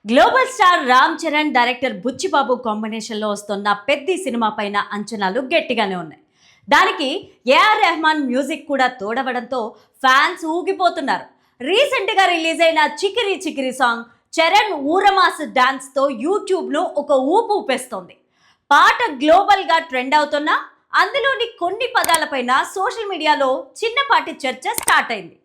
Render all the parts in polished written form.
Global star Ram Charan director Buchibabu కాంబినేషన్లో వస్తున్న Peddi cinema పైన అంచనాలు గట్టిగానే ఉన్నాయి. దానికి ఏఆర్ రెహమాన్ మ్యూజిక్ కూడా తోడవడంతో ఫ్యాన్స్ ఊగిపోతున్నారు. రీసెంట్గా రిలీజ్ అయిన చికిరి చికిరి సాంగ్ చరణ్ ఊరమాస్ డాన్స్తో యూట్యూబ్ను ఒక ఊపు ఊపేస్తోంది. పాట గ్లోబల్గా ట్రెండ్ అవుతున్నా అందులోని కొన్ని పదాలపైన సోషల్ మీడియాలో చిన్నపాటి చర్చ స్టార్ట్ అయింది.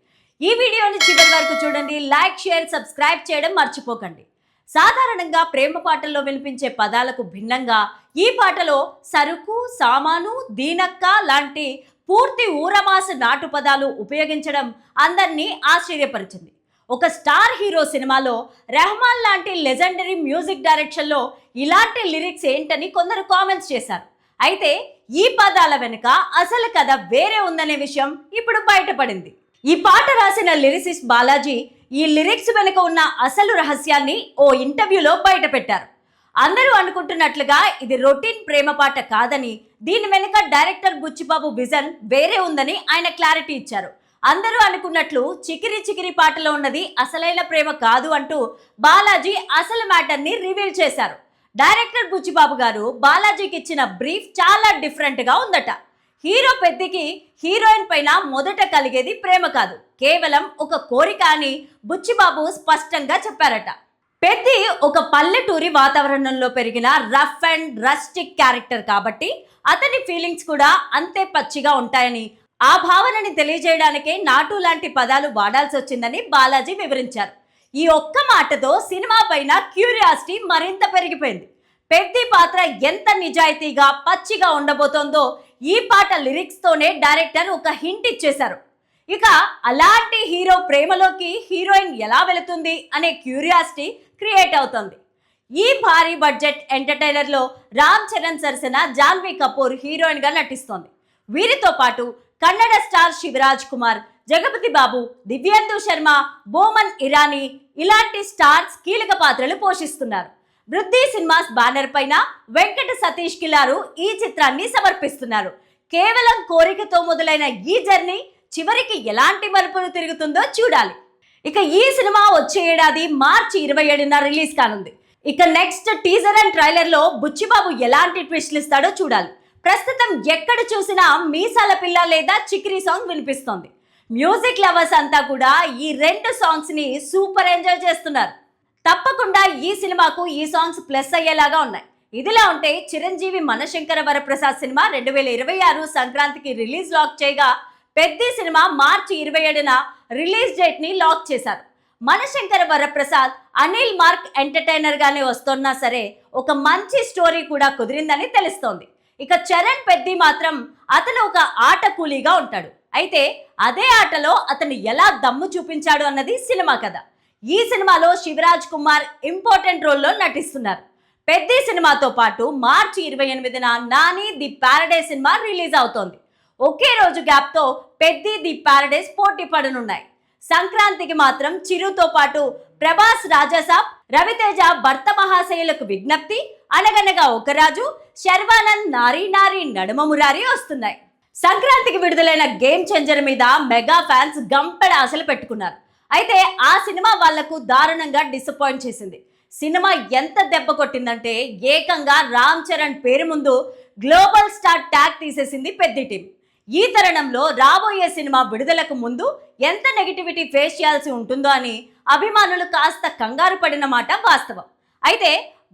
ఈ వీడియోని చివరి వరకు చూడండి. లైక్, షేర్, సబ్స్క్రైబ్ చేయడం మర్చిపోకండి. సాధారణంగా ప్రేమ పాటల్లో వినిపించే పదాలకు భిన్నంగా ఈ పాటలో సరుకు, సామాను, దీనక్క లాంటి పూర్తి ఊరమాస నాటు పదాలు ఉపయోగించడం అందరినీ ఆశ్చర్యపరిచింది. ఒక స్టార్ హీరో సినిమాలో రెహమాన్ లాంటి లెజెండరీ మ్యూజిక్ డైరెక్షన్లో ఇలాంటి లిరిక్స్ ఏంటని కొందరు కామెంట్స్ చేశారు. అయితే ఈ పదాల వెనుక అసలు కథ వేరే ఉందనే విషయం ఇప్పుడు బయటపడింది. ఈ పాట రాసిన లిరిసిస్ట్ బాలాజీ ఈ లిరిక్స్ వెనుక ఉన్న అసలు రహస్యాన్ని ఓ ఇంటర్వ్యూలో బయటపెట్టారు. అందరూ అనుకుంటున్నట్లుగా ఇది రొటీన్ ప్రేమ పాట కాదని, దీని వెనుక డైరెక్టర్ బుచ్చిబాబు విజన్ వేరే ఉందని ఆయన క్లారిటీ ఇచ్చారు. అందరూ అనుకున్నట్లు చికిరి చికిరి పాటలో ఉన్నది అసలైన ప్రేమ కాదు అంటూ బాలాజీ అసలు మ్యాటర్ని రివీల్ చేశారు. డైరెక్టర్ బుచ్చిబాబు గారు బాలాజీకి ఇచ్చిన బ్రీఫ్ చాలా డిఫరెంట్గా ఉందట. హీరో పెద్దికి హీరోయిన్ పైన మొదట కలిగేది ప్రేమ కాదు, కేవలం ఒక కోరిక అని బుచ్చిబాబు స్పష్టంగా చెప్పారట. పెద్ది ఒక పల్లెటూరి వాతావరణంలో పెరిగిన రఫ్ అండ్ రస్టిక్ క్యారెక్టర్ కాబట్టి అతని ఫీలింగ్స్ కూడా అంతే పచ్చిగా ఉంటాయని, ఆ భావనని తెలియజేయడానికే నాటు లాంటి పదాలు వాడాల్సి వచ్చిందని బాలాజీ వివరించారు. ఈ ఒక్క మాటతో సినిమా పైన క్యూరియాసిటీ మరింత పెరిగిపోయింది. పెద్ది పాత్ర ఎంత నిజాయితీగా పచ్చిగా ఉండబోతోందో ఈ పాట లిరిక్స్తోనే డైరెక్టర్ ఒక హింట్ ఇచ్చేశారు. ఇక అలాంటి హీరో ప్రేమలోకి హీరోయిన్ ఎలా వెళుతుంది అనే క్యూరియాసిటీ క్రియేట్ అవుతుంది. ఈ భారీ బడ్జెట్ ఎంటర్టైనర్లో రామ్ చరణ్ సరసన జాన్వీ కపూర్ హీరోయిన్గా నటిస్తోంది. వీరితో పాటు కన్నడ స్టార్ శివరాజ్ కుమార్, జగపతి బాబు, దివ్యేందు శర్మ, బోమన్ ఇరానీ ఇలాంటి స్టార్స్ కీలక పాత్రలు పోషిస్తున్నారు. వృద్ధి సినిమాస్ బ్యానర్ పైన వెంకట సతీష్ కిలారు ఈ చిత్రాన్ని సమర్పిస్తున్నారు. కేవలం కోరికతో మొదలైన ఈ జర్నీ చివరికి ఎలాంటి మలుపులు తిరుగుతుందో చూడాలి. ఇక ఈ సినిమా వచ్చే ఏడాది మార్చి 27న రిలీజ్ కానుంది. ఇక నెక్స్ట్ టీజర్ అండ్ ట్రైలర్ లో బుచ్చిబాబు ఎలాంటి ట్విస్ట్లు ఇస్తాడో చూడాలి. ప్రస్తుతం ఎక్కడ చూసినా మీసాల పిల్ల లేదా చిక్రీ సాంగ్ వినిపిస్తోంది. మ్యూజిక్ లవర్స్ అంతా కూడా ఈ రెండు సాంగ్స్ ని సూపర్ ఎంజాయ్ చేస్తున్నారు. తప్పకుండా ఈ సినిమాకు ఈ సాంగ్స్ ప్లస్ అయ్యేలాగా ఉన్నాయి. ఇదిలా ఉంటే చిరంజీవి మనశంకర వరప్రసాద్ సినిమా 2026 సంక్రాంతికి రిలీజ్ లాక్ చేయగా, పెద్ది సినిమా మార్చి 27న రిలీజ్ డేట్ ని లాక్ చేశారు. మనశంకర వరప్రసాద్ అనిల్ మార్క్ ఎంటర్టైనర్ గానే వస్తున్నా సరే ఒక మంచి స్టోరీ కూడా కుదిరిందని తెలుస్తోంది. ఇక చరణ్ పెద్ది మాత్రం అతను ఒక ఆట కూలీగా ఉంటాడు. అయితే అదే ఆటలో అతను ఎలా దమ్ము చూపించాడు అన్నది సినిమా కథ. ఈ సినిమాలో శివరాజ్ కుమార్ ఇంపార్టెంట్ రోల్లో నటిస్తున్నారు. పెద్ది సినిమాతో పాటు మార్చి 28న Nani the paradise cinema release అవుతోంది. ఒకే రోజు గ్యాప్తో పెద్ది ది ప్యారడైజ్ పోటీ పడనున్నాయి. సంక్రాంతికి మాత్రం చిరుతో పాటు ప్రభాస్ రాజాసాబ్, రవితేజ భర్త మహాశయులకు విజ్ఞప్తి, అనగనగా ఒకరాజు, శర్వానంద్ నారీ నారీ నడుమ మురారి వస్తున్నాయి. సంక్రాంతికి విడుదలైన గేమ్ చేంజర్ మీద మెగా ఫ్యాన్స్ గంపెడ ఆశలు పెట్టుకున్నారు. అయితే ఆ సినిమా వాళ్లకు దారుణంగా డిసప్పాయింట్ చేసింది. సినిమా ఎంత దెబ్బ కొట్టిందంటే ఏకంగా రామ్ చరణ్ పేరు ముందు గ్లోబల్ స్టార్ ట్యాగ్ తీసేసింది పెద్ది టీం. ఈ తరుణంలో రాబోయే సినిమా విడుదలకు ముందు ఎంత నెగిటివిటీ ఫేస్ చేయాల్సి ఉంటుందో అని అభిమానులు కాస్త కంగారు పడిన మాట వాస్తవం. అయితే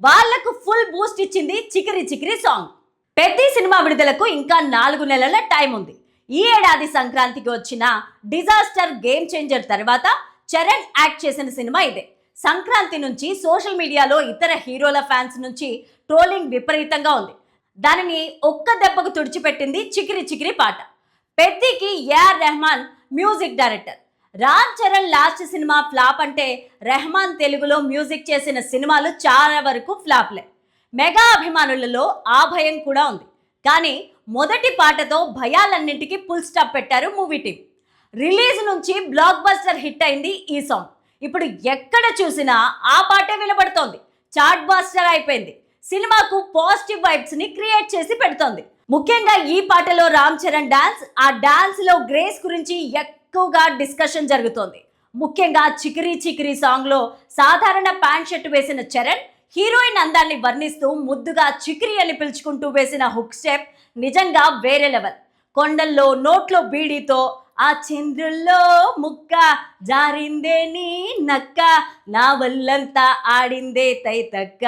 వాళ్లకు ఫుల్ బూస్ట్ ఇచ్చింది చికిరి చికిరి సాంగ్. పెద్ది సినిమా విడుదలకు ఇంకా 4 నెలల టైం ఉంది. ఈ ఏడాది సంక్రాంతికి వచ్చిన డిజాస్టర్ గేమ్ చేంజర్ తర్వాత చరణ్ యాక్ట్ చేసిన సినిమా ఇదే. సంక్రాంతి నుంచి సోషల్ మీడియాలో ఇతర హీరోల ఫ్యాన్స్ నుంచి ట్రోలింగ్ విపరీతంగా ఉంది. దానిని ఒక్క దెబ్బకు తుడిచిపెట్టింది చికిరి చికిరి పాట. పెద్దికి AR Rahman music director. Ram Charan last cinema flop అంటే రెహమాన్ తెలుగులో మ్యూజిక్ చేసిన సినిమాలు చాలా వరకు ఫ్లాప్లే. మెగా అభిమానులలో ఆ భయం కూడా ఉంది. కానీ మొదటి పాటతో భయాలన్నింటికీ ఫుల్ స్టాప్ పెట్టారు మూవీ టీం. రిలీజ్ నుంచి బ్లాక్ బస్టర్ హిట్ అయింది ఈ సాంగ్. ఇప్పుడు ఎక్కడ చూసినా ఆ పాటే వినబడుతోంది. చార్ట్ బాస్టర్ అయిపోయింది. సినిమాకు పాజిటివ్ వైబ్స్ ని క్రియేట్ చేసి పెడుతోంది. ముఖ్యంగా ఈ పాటలో రామ్ చరణ్ డాన్స్, ఆ డాన్స్ లో గ్రేస్ గురించి ఎక్కువగా డిస్కషన్ జరుగుతోంది. ముఖ్యంగా చికిరి చికిరి సాంగ్లో సాధారణ ప్యాంట్ షర్ట్ వేసిన చరణ్ హీరోయిన్ అందాన్ని వర్ణిస్తూ ముద్దుగా చికిరి అని పిలుచుకుంటూ వేసిన హుక్ స్టెప్ నిజంగా వేరే లెవెల్. కొండల్లో నోట్లో బీడీతో ఆ చంద్రుల్లో ముక్క జారిందే నీ నక్క, నా వల్లంతా ఆడిందే తైతక్క,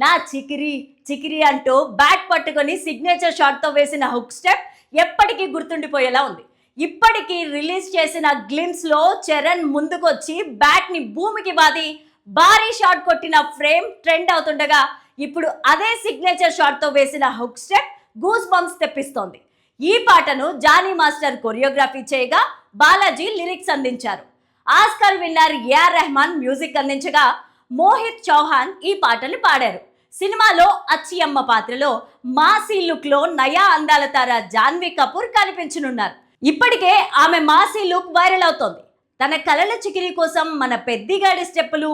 నా చికిరి చికిరి అంటూ బ్యాట్ పట్టుకొని సిగ్నేచర్ షాట్తో వేసిన హుక్ స్టెప్ ఎప్పటికీ గుర్తుండిపోయేలా ఉంది. ఇప్పటికీ రిలీజ్ చేసిన గ్లిమ్స్లో చరణ్ ముందుకొచ్చి బ్యాట్ని భూమికి బాది భారీ షాట్ కొట్టిన ఫ్రేమ్ ట్రెండ్ అవుతుండగా, ఇప్పుడు అదే సిగ్నేచర్ షాట్తో వేసిన హుక్ స్టెప్ గూస్ బంప్స్ తెప్పిస్తోంది. ఈ పాటను జానీ మాస్టర్ కొరియోగ్రఫీ చేయగా బాలాజీ లిరిక్స్ అందించారు. Oscar winner AR Rahman music అందించగా మోహిత్ చౌహాన్ ఈ పాటలు పాడారు. సినిమాలో అచ్చియమ్మ పాత్రలో మాసీ లుక్ లో నయా అందాల తార జాన్వీ కపూర్ కనిపించనున్నారు. ఇప్పటికే ఆమె మాసీ లుక్ వైరల్ అవుతోంది. తన కలల చికిరి కోసం మన పెద్దిగాడి స్టెప్పులు,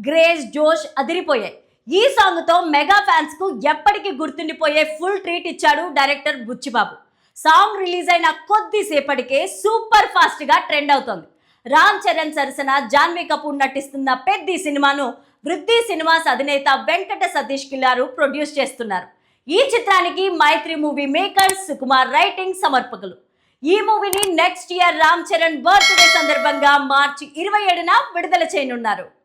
గ్రేస్, జోష్ అదిరిపోయాయి. ఈ సాంగ్ తో మెగా ఫ్యాన్స్ కు ఎప్పటికీ గుర్తుండిపోయే ఫుల్ ట్రీట్ ఇచ్చాడు డైరెక్టర్ బుచ్చిబాబు. సాంగ్ రిలీజ్ అయిన కొద్దిసేపటికే సూపర్ ఫాస్ట్ గా ట్రెండ్ అవుతోంది. రామ్ చరణ్ సరసన జాన్వీ కపూర్ నటిస్తున్న పెద్ది సినిమాను వృద్ధి సినిమాస్ అధినేత వెంకట సతీష్ కిల్లారు ప్రొడ్యూస్ చేస్తున్నారు. ఈ చిత్రానికి మైత్రి మూవీ మేకర్స్ సుకుమార్ రైటింగ్ సమర్పకులు. ఈ మూవీని next year Ram Charan birthday సందర్భంగా మార్చి 27న విడుదల చేయనున్నారు.